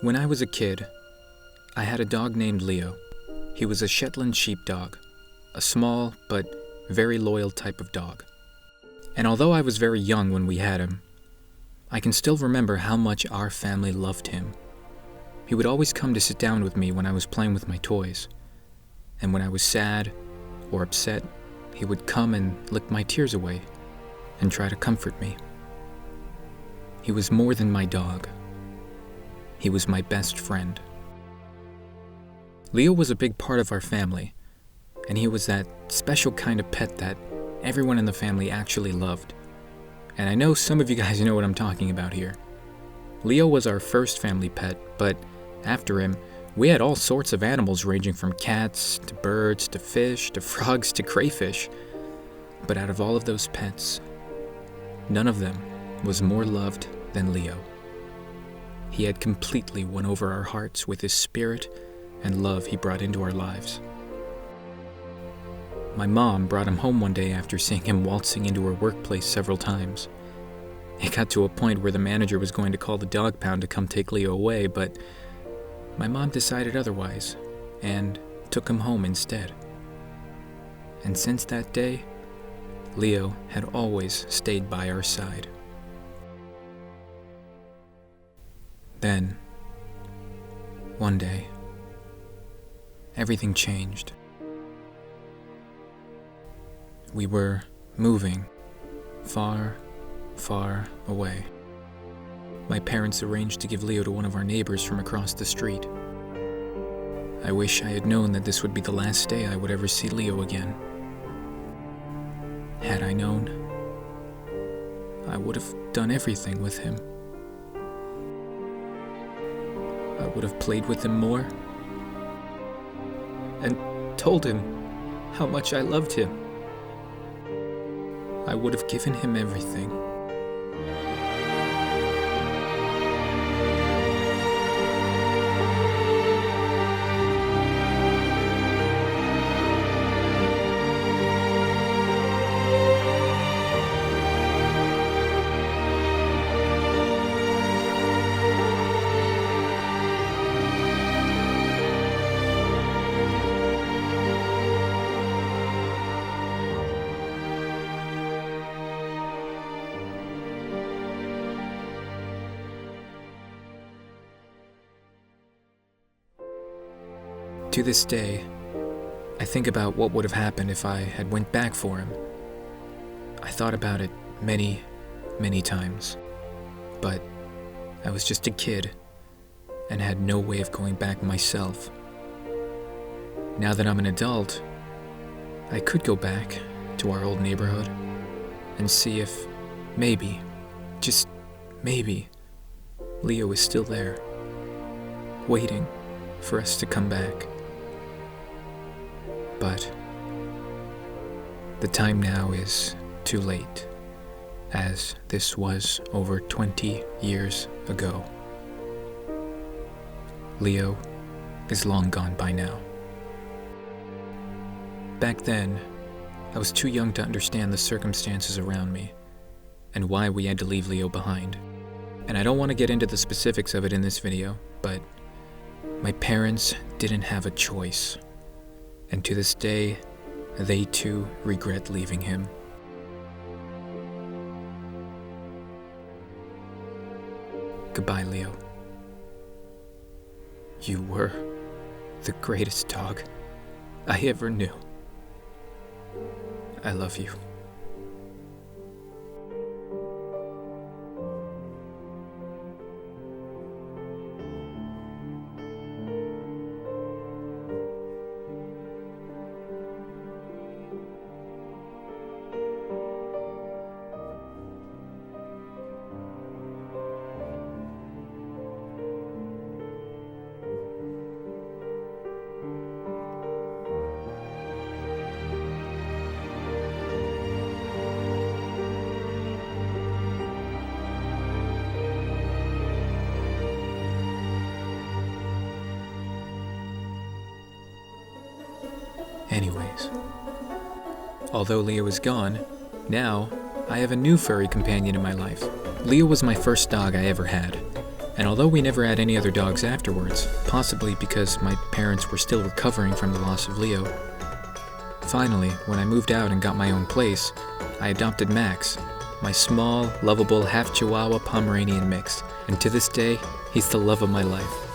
When I was a kid, I had a dog named Leo. He was a Shetland sheepdog, a small but very loyal type of dog. And although I was very young when we had him, I can still remember how much our family loved him. He would always come to sit down with me when I was playing with my toys. And when I was sad or upset, he would come and lick my tears away and try to comfort me. He was more than my dog. He was my best friend. Leo was a big part of our family, and he was that special kind of pet that everyone in the family actually loved. And I know some of you guys know what I'm talking about here. Leo was our first family pet, but after him, we had all sorts of animals ranging from cats to birds to fish to frogs to crayfish. But out of all of those pets, none of them was more loved than Leo. He had completely won over our hearts with his spirit and love he brought into our lives. My mom brought him home one day after seeing him waltzing into her workplace several times. It got to a point where the manager was going to call the dog pound to come take Leo away, but my mom decided otherwise and took him home instead. And since that day, Leo had always stayed by our side. Then, one day, everything changed. We were moving far, far away. My parents arranged to give Leo to one of our neighbors from across the street. I wish I had known that this would be the last day I would ever see Leo again. Had I known, I would have done everything with him. I would have played with him more and told him how much I loved him. I would have given him everything. To this day, I think about what would have happened if I had went back for him. I thought about it many, many times, but I was just a kid and had no way of going back myself. Now that I'm an adult, I could go back to our old neighborhood and see if maybe, just maybe, Leo is still there, waiting for us to come back. But the time now is too late, as this was over 20 years ago. Leo is long gone by now. Back then, I was too young to understand the circumstances around me and why we had to leave Leo behind. And I don't want to get into the specifics of it in this video, but my parents didn't have a choice. And to this day, they too regret leaving him. Goodbye, Leo. You were the greatest dog I ever knew. I love you. Anyways, although Leo is gone, now I have a new furry companion in my life. Leo was my first dog I ever had, And although we never had any other dogs afterwards, possibly because my parents were still recovering from the loss of Leo, finally, when I moved out and got my own place, I adopted Max, my small, lovable half Chihuahua Pomeranian mix, and to this day, he's the love of my life.